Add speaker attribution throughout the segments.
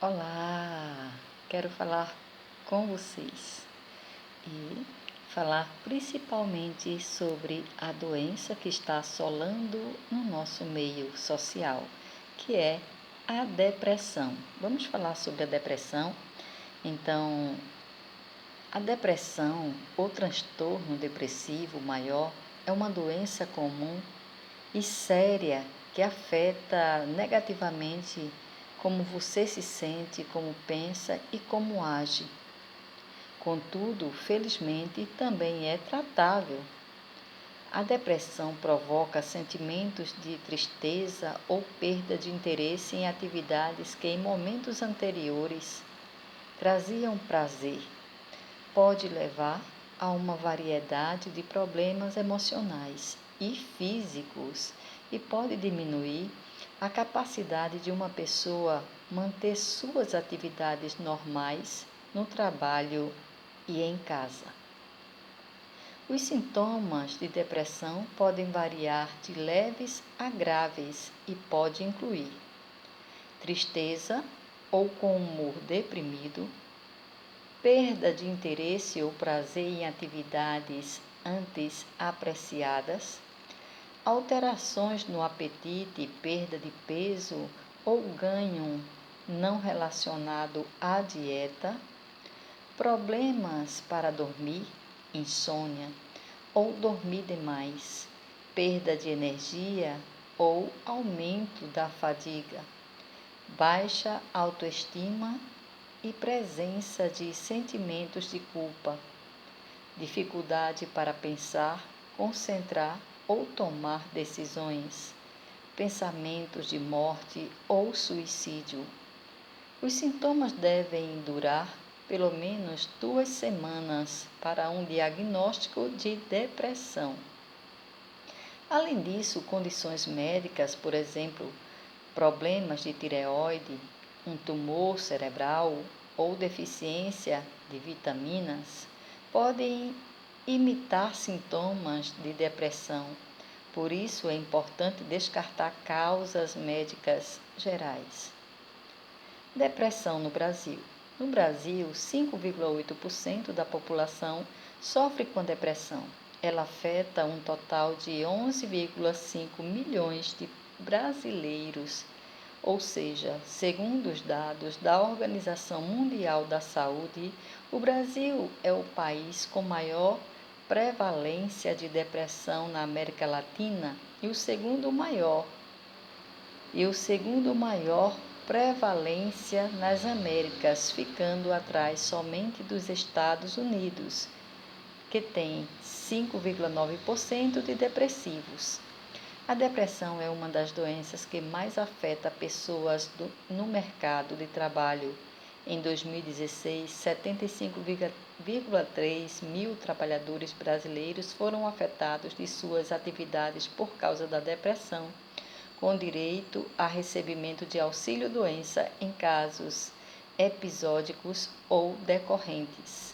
Speaker 1: Olá, quero falar com vocês e falar principalmente sobre a doença que está assolando no nosso meio social, que é a depressão. Vamos falar sobre a depressão? Então, a depressão ou transtorno depressivo maior é uma doença comum e séria que afeta negativamente como você se sente, como pensa e como age. Contudo, felizmente, também é tratável. A depressão provoca sentimentos de tristeza ou perda de interesse em atividades que em momentos anteriores traziam prazer. Pode levar a uma variedade de problemas emocionais e físicos e pode diminuir a capacidade de uma pessoa manter suas atividades normais no trabalho e em casa. Os sintomas de depressão podem variar de leves a graves e pode incluir tristeza ou com humor deprimido, perda de interesse ou prazer em atividades antes apreciadas, alterações no apetite, perda de peso ou ganho não relacionado à dieta, problemas para dormir, insônia ou dormir demais, perda de energia ou aumento da fadiga, baixa autoestima e presença de sentimentos de culpa, dificuldade para pensar, concentrar ou tomar decisões, pensamentos de morte ou suicídio. Os sintomas devem durar pelo menos 2 semanas para um diagnóstico de depressão. Além disso, condições médicas, por exemplo, problemas de tireoide, um tumor cerebral ou deficiência de vitaminas, podem imitar sintomas de depressão. Por isso, é importante descartar causas médicas gerais. Depressão no Brasil. No Brasil, 5,8% da população sofre com depressão. Ela afeta um total de 11,5 milhões de brasileiros, ou seja, segundo os dados da Organização Mundial da Saúde, o Brasil é o país com maior prevalência de depressão na América Latina e o segundo maior prevalência nas Américas, ficando atrás somente dos Estados Unidos, que tem 5,9% de depressivos. A depressão é uma das doenças que mais afeta pessoas no mercado de trabalho. Em 2016, 75,3 mil trabalhadores brasileiros foram afetados de suas atividades por causa da depressão, com direito a recebimento de auxílio-doença em casos episódicos ou recorrentes.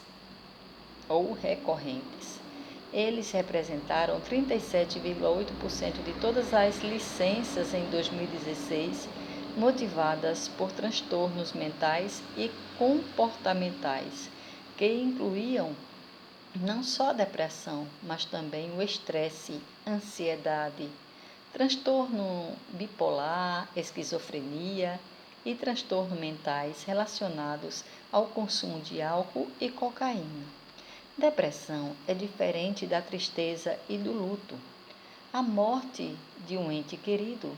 Speaker 1: Eles representaram 37,8% de todas as licenças em 2016, motivadas por transtornos mentais e comportamentais, que incluíam não só a depressão, mas também o estresse, ansiedade, transtorno bipolar, esquizofrenia e transtornos mentais relacionados ao consumo de álcool e cocaína. Depressão é diferente da tristeza e do luto. A morte de um ente querido,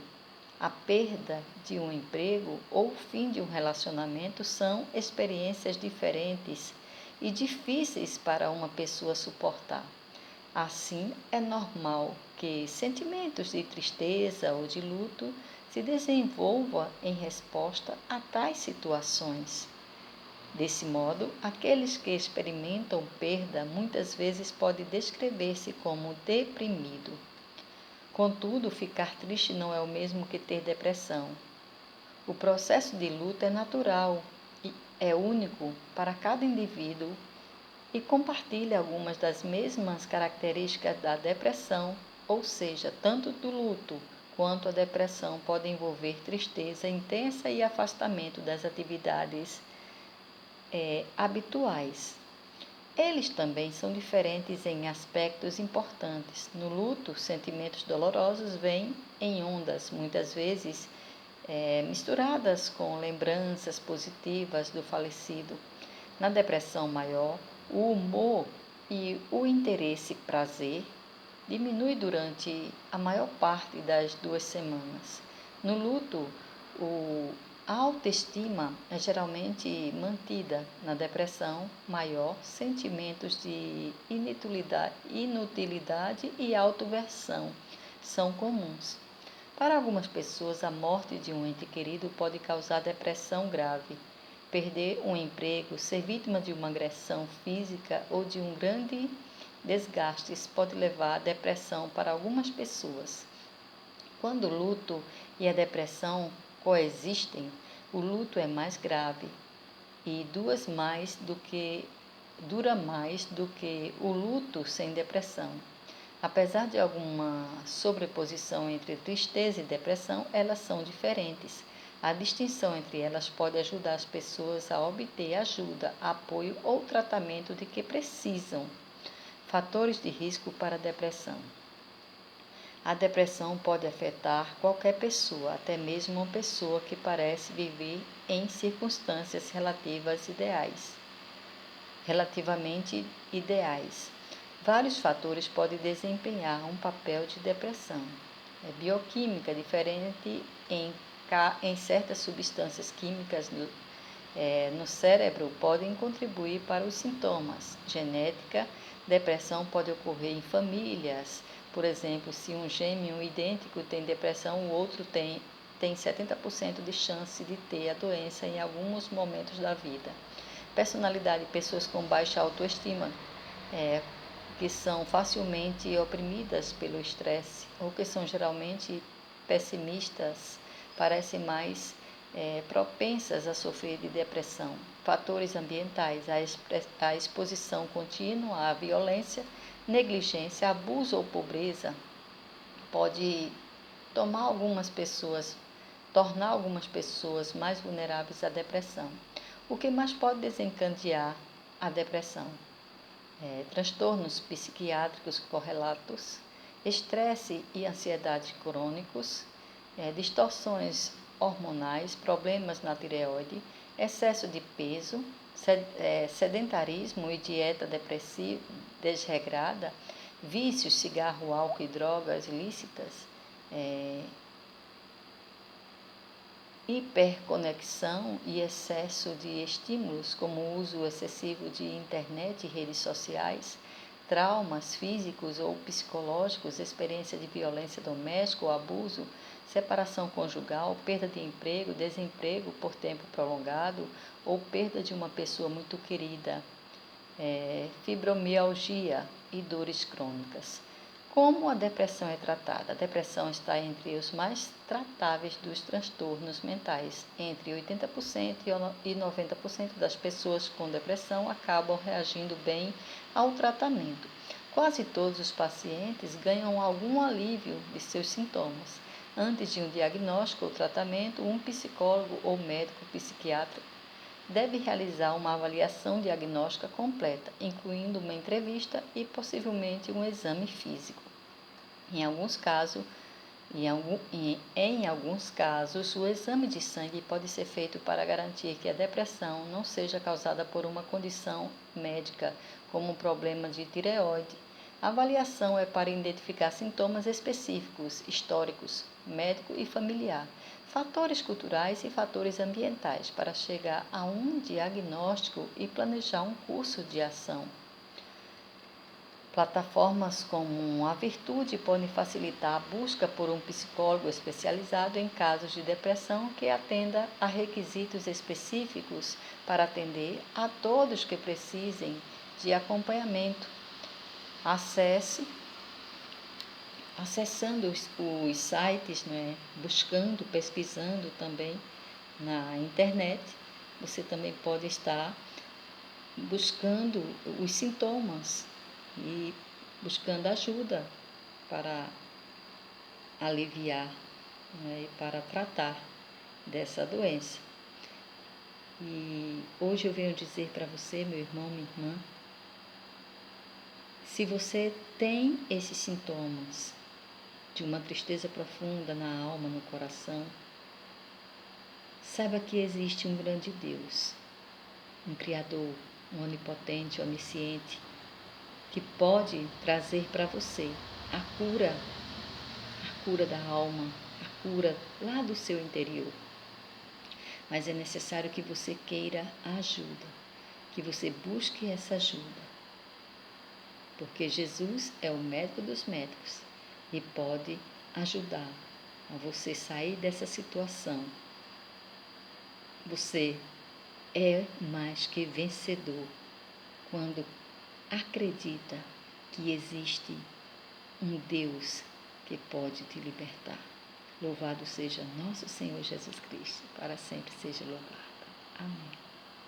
Speaker 1: a perda de um emprego ou o fim de um relacionamento são experiências diferentes e difíceis para uma pessoa suportar. Assim, é normal que sentimentos de tristeza ou de luto se desenvolvam em resposta a tais situações. Desse modo, aqueles que experimentam perda muitas vezes podem descrever-se como deprimido. Contudo, ficar triste não é o mesmo que ter depressão. O processo de luto é natural e é único para cada indivíduo e compartilha algumas das mesmas características da depressão, ou seja, tanto do luto quanto a depressão pode envolver tristeza intensa e afastamento das atividades habituais. Eles também são diferentes em aspectos importantes. No luto, sentimentos dolorosos vêm em ondas, muitas vezes misturadas com lembranças positivas do falecido. Na depressão maior, o humor e o interesse-prazer diminui durante a maior parte das 2 semanas. No luto, a autoestima é geralmente mantida. Na depressão maior, sentimentos de inutilidade e autoversão são comuns. Para algumas pessoas, a morte de um ente querido pode causar depressão grave. Perder um emprego, ser vítima de uma agressão física ou de um grande desgaste pode levar à depressão para algumas pessoas. Quando o luto e a depressão coexistem, o luto é mais grave e dura mais do que o luto sem depressão. Apesar de alguma sobreposição entre tristeza e depressão, elas são diferentes. A distinção entre elas pode ajudar as pessoas a obter ajuda, apoio ou tratamento de que precisam. Fatores de risco para a depressão. A depressão pode afetar qualquer pessoa, até mesmo uma pessoa que parece viver em circunstâncias relativamente ideais. Vários fatores podem desempenhar um papel de depressão. Bioquímica diferente em certas substâncias químicas no cérebro podem contribuir para os sintomas. Genética, depressão pode ocorrer em famílias. Por exemplo, se um gêmeo idêntico tem depressão, o outro tem 70% de chance de ter a doença em alguns momentos da vida. Personalidade, pessoas com baixa autoestima, que são facilmente oprimidas pelo estresse ou que são geralmente pessimistas, parecem mais propensas a sofrer de depressão. Fatores ambientais, a exposição contínua à violência, negligência, abuso ou pobreza pode tornar algumas pessoas mais vulneráveis à depressão. O que mais pode desencadear a depressão? Transtornos psiquiátricos correlatos, estresse e ansiedade crônicos, distorções hormonais, problemas na tireoide, excesso de peso, sedentarismo e dieta desregrada, vícios, cigarro, álcool e drogas ilícitas, hiperconexão e excesso de estímulos, como o uso excessivo de internet e redes sociais, traumas físicos ou psicológicos, experiência de violência doméstica ou abuso, separação conjugal, perda de emprego, desemprego por tempo prolongado ou perda de uma pessoa muito querida, fibromialgia e dores crônicas. Como a depressão é tratada? A depressão está entre os mais tratáveis dos transtornos mentais. Entre 80% e 90% das pessoas com depressão acabam reagindo bem ao tratamento. Quase todos os pacientes ganham algum alívio de seus sintomas. Antes de um diagnóstico ou tratamento, um psicólogo ou médico psiquiatra deve realizar uma avaliação diagnóstica completa, incluindo uma entrevista e possivelmente um exame físico. Em alguns casos, o exame de sangue pode ser feito para garantir que a depressão não seja causada por uma condição médica, como um problema de tireoide. A avaliação é para identificar sintomas específicos, históricos, médico e familiar, fatores culturais e fatores ambientais, para chegar a um diagnóstico e planejar um curso de ação. Plataformas como a Virtude podem facilitar a busca por um psicólogo especializado em casos de depressão que atenda a requisitos específicos para atender a todos que precisem de acompanhamento. Acessando os sites, buscando, pesquisando também na internet, você também pode estar buscando os sintomas e buscando ajuda para aliviar né, e para tratar dessa doença. E hoje eu venho dizer para você, meu irmão, minha irmã, se você tem esses sintomas de uma tristeza profunda na alma, no coração, saiba que existe um grande Deus, um Criador, um onipotente, onisciente, que pode trazer para você a cura da alma, a cura lá do seu interior. Mas é necessário que você queira ajuda, que você busque essa ajuda. Porque Jesus é o médico dos médicos e pode ajudar a você sair dessa situação. Você é mais que vencedor quando acredita que existe um Deus que pode te libertar. Louvado seja nosso Senhor Jesus Cristo, para sempre seja louvado. Amém.